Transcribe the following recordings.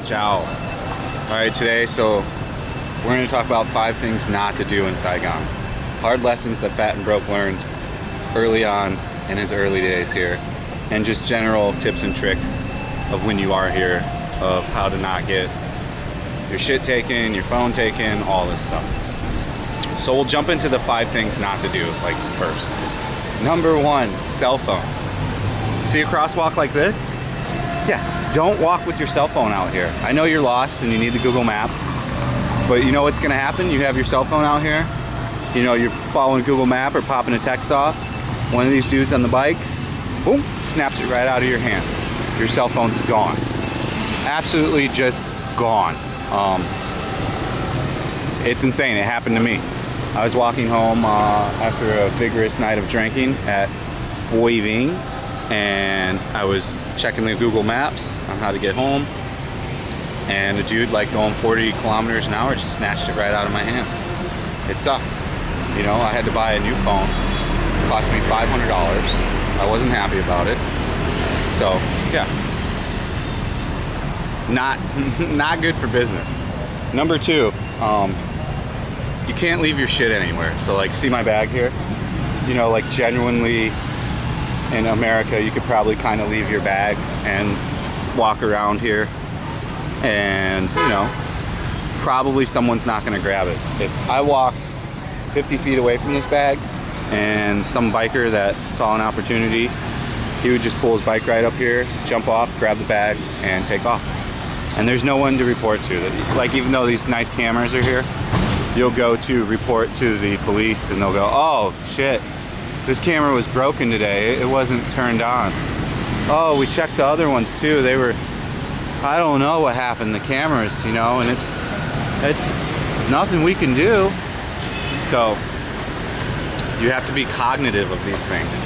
Ciao. Alright, today, so we're going to talk about 5 things not to do in Saigon. Hard lessons that Fat and Broke learned early on in his early days here. And just general tips and tricks of when you are here, of how to not get your shit taken, your phone taken, all this stuff. So we'll jump into the 5 things not to do, like first. Number 1, cell phone. See a crosswalk like this? Yeah, don't walk with your cell phone out here. I know you're lost and you need the Google Maps, but you know what's gonna happen? You have your cell phone out here, you know, you're following Google Map or popping a text off. One of these dudes on the bikes, boom, snaps it right out of your hands. Your cell phone's gone. Absolutely just gone. It's insane, it happened to me. I was walking home after a vigorous night of drinking at Boiving, and I was checking the Google Maps on how to get home, and a dude like going 40 kilometers an hour just snatched it right out of my hands. It sucked. You know, I had to buy a new phone. It cost me $500. I wasn't happy about it. So, yeah. Not good for business. Number 2, you can't leave your shit anywhere. So like, see my bag here? You know, like genuinely in America, you could probably kind of leave your bag and walk around here, and you know, probably someone's not gonna grab it. If I walked 50 feet away from this bag and some biker that saw an opportunity, he would just pull his bike right up here, jump off, grab the bag, and take off. And there's no one to report to. Like, even though these nice cameras are here, you'll go to report to the police and they'll go, oh shit, this camera was broken today, it wasn't turned on. Oh, we checked the other ones too, they were, I don't know what happened, the cameras, you know, and it's nothing we can do. So you have to be cognitive of these things.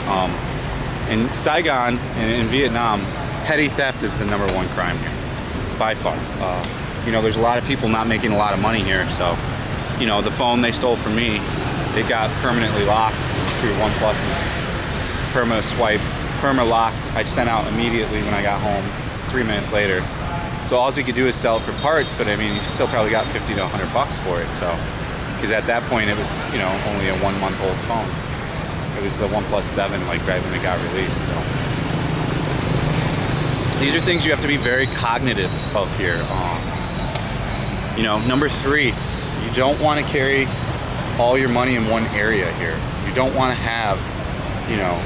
In Saigon and in Vietnam, petty theft is the #1 crime here, by far. You know, there's a lot of people not making a lot of money here, so, you know, the phone they stole from me, it got permanently locked through OnePlus's perma lock. I sent out immediately when I got home, 3 minutes later. So all you could do is sell it for parts, but I mean, you still probably got 50 to 100 bucks for it. So, because at that point it was, you know, only a 1-month-old phone. It was the OnePlus 7, like right when it got released. So these are things you have to be very cognitive of here. You know, number 3, you don't want to carry all your money in one area here. You don't want to have, you know,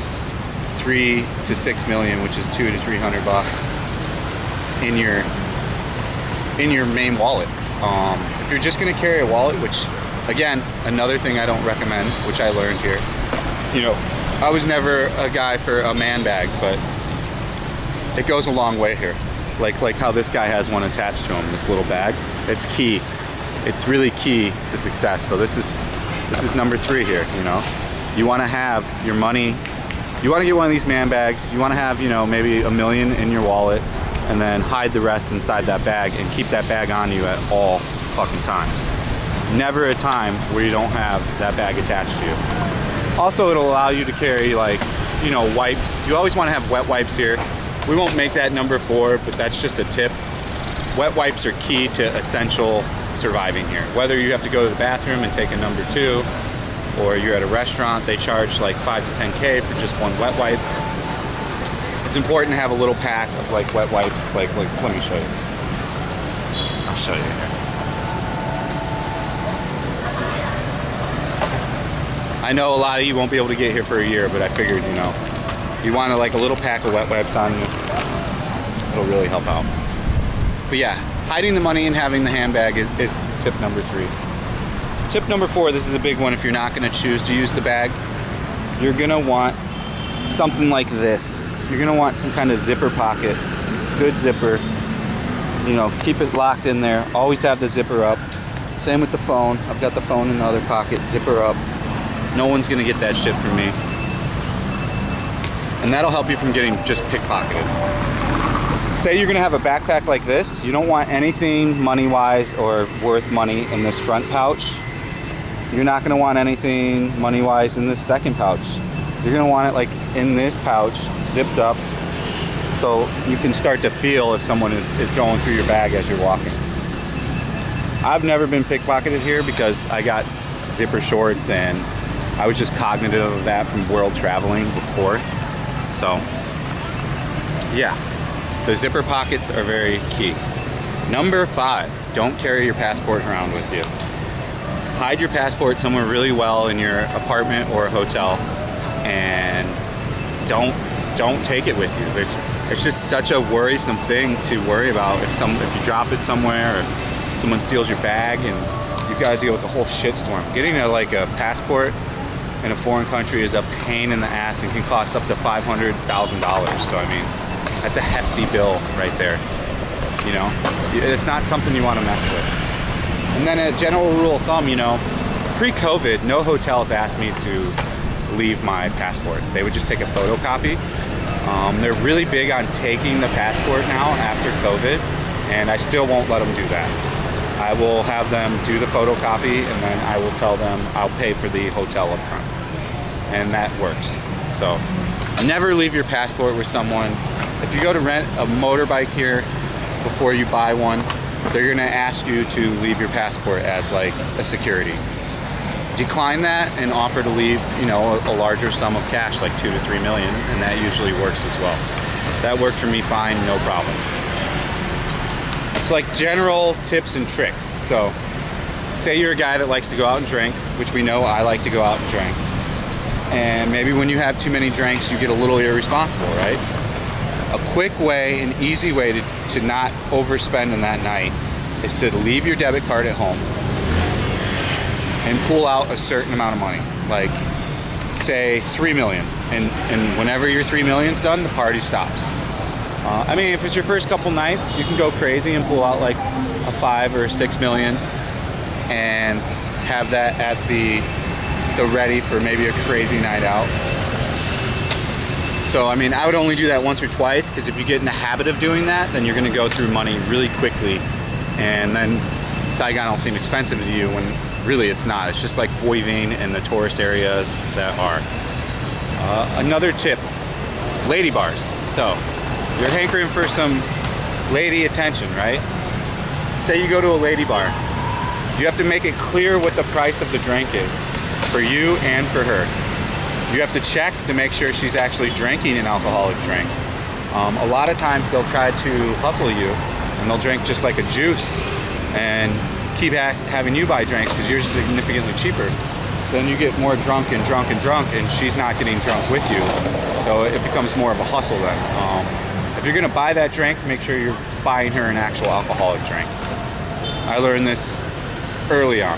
3 to 6 million, which is 200 to 300 bucks in your main wallet. If you're just going to carry a wallet, which again, another thing I don't recommend, which I learned here. You know, I was never a guy for a man bag, but it goes a long way here. Like how this guy has one attached to him, this little bag. It's key. It's really key to success. So this is number 3 here, you know. You want to have your money, you want to get one of these man bags, you want to have, you know, maybe $1 million in your wallet, and then hide the rest inside that bag and keep that bag on you at all fucking times. Never a time where you don't have that bag attached to you. Also, it'll allow you to carry, like, you know, wipes. You always want to have wet wipes here. We won't make that number 4, but that's just a tip. Wet wipes are key to essential surviving here. Whether you have to go to the bathroom and take a number 2, or you're at a restaurant, they charge like 5 to 10K for just one wet wipe. It's important to have a little pack of like wet wipes. Like let me show you. I'll show you here. Let's see. I know a lot of you won't be able to get here for a year, but I figured, you know, you want to like a little pack of wet wipes on you. It'll really help out. But yeah, hiding the money and having the handbag is tip number 3. Tip number 4, this is a big one. If you're not going to choose to use the bag, you're going to want something like this. You're going to want some kind of zipper pocket, good zipper. You know, keep it locked in there. Always have the zipper up. Same with the phone. I've got the phone in the other pocket, zipper up. No one's going to get that shit from me. And that'll help you from getting just pickpocketed. Say you're gonna have a backpack like this, you don't want anything money-wise or worth money in this front pouch. You're not gonna want anything money-wise in this second pouch. You're gonna want it like in this pouch, zipped up, so you can start to feel if someone is going through your bag as you're walking. I've never been pickpocketed here because I got zipper shorts and I was just cognitive of that from world traveling before. So yeah, the zipper pockets are very key. Number 5, don't carry your passport around with you. Hide your passport somewhere really well in your apartment or a hotel, and don't take it with you. It's just such a worrisome thing to worry about if you drop it somewhere or someone steals your bag and you've got to deal with the whole shitstorm. Getting a passport in a foreign country is a pain in the ass and can cost up to $500,000. So I mean, that's a hefty bill right there. You know, it's not something you want to mess with. And then a general rule of thumb, you know, pre-COVID, no hotels asked me to leave my passport. They would just take a photocopy. They're really big on taking the passport now after COVID, and I still won't let them do that. I will have them do the photocopy, and then I will tell them I'll pay for the hotel up front. And that works. So never leave your passport with someone. If you go to rent a motorbike here before you buy one, they're gonna ask you to leave your passport as like a security. Decline that and offer to leave, you know, a larger sum of cash, like 2 to 3 million, and that usually works as well. That worked for me fine, no problem. It's like general tips and tricks. So say you're a guy that likes to go out and drink, which we know I like to go out and drink. And maybe when you have too many drinks, you get a little irresponsible, right? A quick way, an easy way to not overspend in that night is to leave your debit card at home and pull out a certain amount of money, like say 3 million. And whenever your 3 million's done, the party stops. I mean, if it's your first couple nights, you can go crazy and pull out like a 5 or 6 million and have that at the ready for maybe a crazy night out. So I mean, I would only do that once or twice, because if you get in the habit of doing that, then you're gonna go through money really quickly, and then Saigon will seem expensive to you when really it's not. It's just like Boivin and the tourist areas that are. Another tip, lady bars. So you're hankering for some lady attention, right? Say you go to a lady bar. You have to make it clear what the price of the drink is for you and for her. You have to check to make sure she's actually drinking an alcoholic drink. A lot of times they'll try to hustle you and they'll drink just like a juice and keep having you buy drinks because yours is significantly cheaper. So then you get more drunk and drunk and drunk, and she's not getting drunk with you. So it becomes more of a hustle then. If you're gonna buy that drink, make sure you're buying her an actual alcoholic drink. I learned this early on.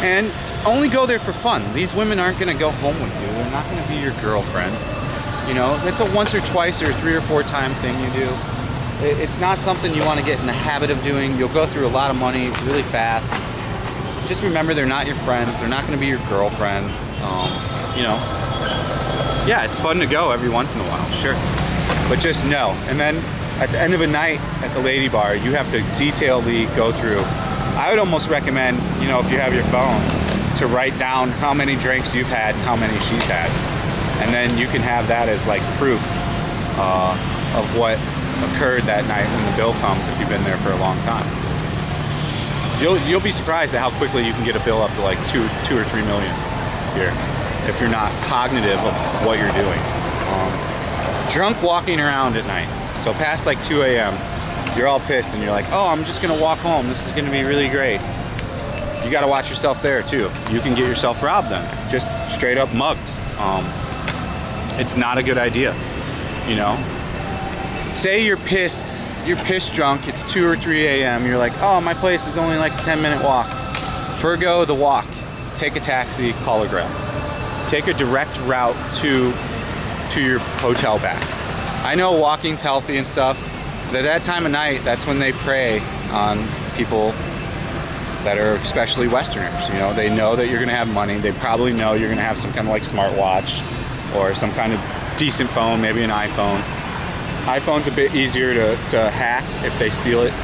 And only go there for fun. These women aren't gonna go home with you. They're not gonna be your girlfriend. You know, that's a once or twice or 3 or 4 time thing you do. It's not something you wanna get in the habit of doing. You'll go through a lot of money really fast. Just remember, they're not your friends. They're not gonna be your girlfriend. You know, yeah, it's fun to go every once in a while, sure. But just know. And then at the end of a night at the lady bar, you have to detailedly go through. I would almost recommend, you know, if you have your phone, to write down how many drinks you've had and how many she's had. And then you can have that as like proof of what occurred that night when the bill comes if you've been there for a long time. You'll be surprised at how quickly you can get a bill up to like 2 or 3 million here if you're not cognitive of what you're doing. Drunk walking around at night. So past like 2 a.m., you're all pissed and you're like, oh, I'm just gonna walk home. This is gonna be really great. You gotta watch yourself there too. You can get yourself robbed then. Just straight up mugged. It's not a good idea, you know? Say you're pissed drunk, it's 2 or 3 a.m., you're like, oh, my place is only like a 10-minute walk. Forgo the walk. Take a taxi, call a Grab. Take a direct route to your hotel back. I know walking's healthy and stuff, but at that time of night, that's when they prey on people that are especially Westerners. You know, they know that you're gonna have money. They probably know you're gonna have some kind of like smartwatch or some kind of decent phone, maybe an iPhone. iPhone's a bit easier to hack if they steal it.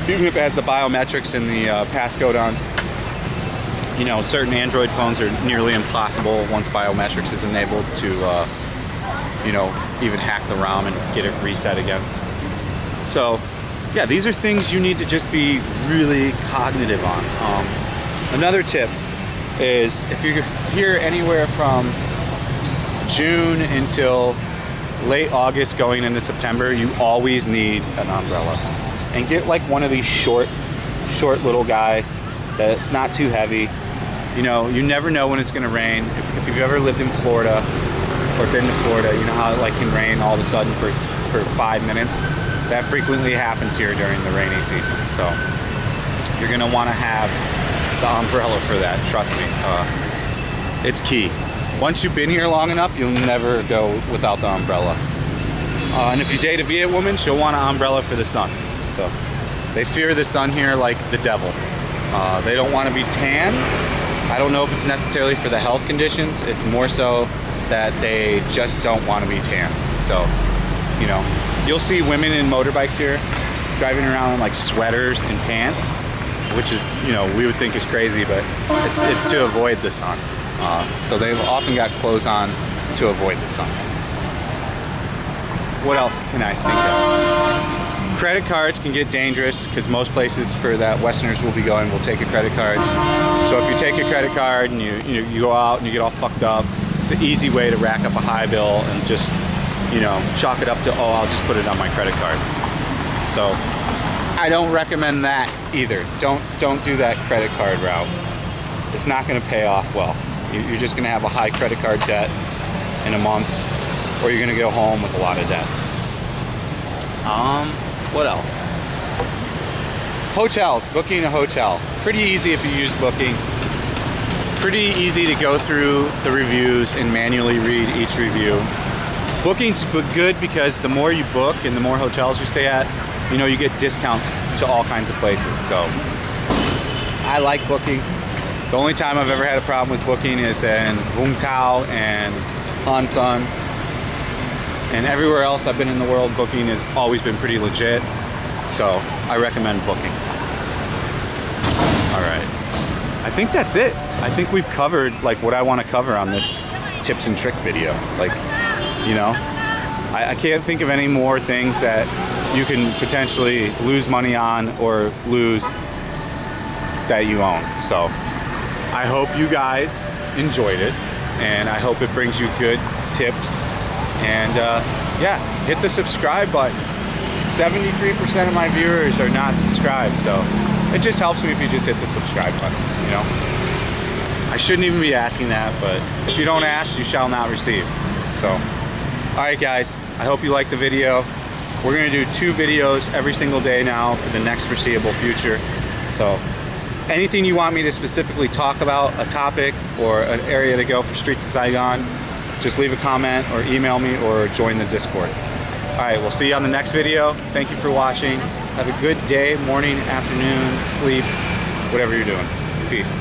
Even if it has the biometrics and the passcode on. You know, certain Android phones are nearly impossible once biometrics is enabled to you know, even hack the ROM and get it reset again. So yeah, these are things you need to just be really cognitive on. Another tip is if you're here anywhere from June until late August going into September, you always need an umbrella. And get like one of these short little guys that's not too heavy. You know, you never know when it's gonna rain. If you've ever lived in Florida or been to Florida, you know how it like can rain all of a sudden for 5 minutes. That frequently happens here during the rainy season. So you're gonna wanna have the umbrella for that, trust me. It's key. Once you've been here long enough, you'll never go without the umbrella. And if you date a Viet woman, she'll want an umbrella for the sun. So they fear the sun here like the devil. They don't want to be tan. I don't know if it's necessarily for the health conditions. It's more so that they just don't want to be tan. So, you know, you'll see women in motorbikes here driving around in like sweaters and pants, which is, you know, we would think is crazy, but it's to avoid the sun. So they've often got clothes on to avoid the sun. What else can I think of? Credit cards can get dangerous because most places for that Westerners will be going will take a credit card. So if you take a credit card and you go out and you get all fucked up, it's an easy way to rack up a high bill and just, you know, chalk it up to, oh, I'll just put it on my credit card. So I don't recommend that either. Don't do that credit card route. It's not going to pay off well. You're just going to have a high credit card debt in a month, or you're going to go home with a lot of debt. What else? Hotels, booking a hotel. Pretty easy if you use Booking. Pretty easy to go through the reviews and manually read each review. Booking's good because the more you book and the more hotels you stay at, you know, you get discounts to all kinds of places. So I like Booking. The only time I've ever had a problem with Booking is in Vung Tau and Han Son. And everywhere else I've been in the world, Booking has always been pretty legit. So I recommend Booking. All right. I think that's it. I think we've covered like what I want to cover on this tips and trick video. Like, you know, I can't think of any more things that you can potentially lose money on or lose that you own. So I hope you guys enjoyed it, and I hope it brings you good tips. And yeah, hit the subscribe button. 73% of my viewers are not subscribed, so it just helps me if you just hit the subscribe button, you know? I shouldn't even be asking that, but if you don't ask, you shall not receive. So, all right guys, I hope you liked the video. We're gonna do 2 videos every single day now for the next foreseeable future. So anything you want me to specifically talk about, a topic or an area to go for Streets of Saigon, just leave a comment or email me or join the Discord. All right, we'll see you on the next video. Thank you for watching. Have a good day, morning, afternoon, sleep, whatever you're doing. Peace.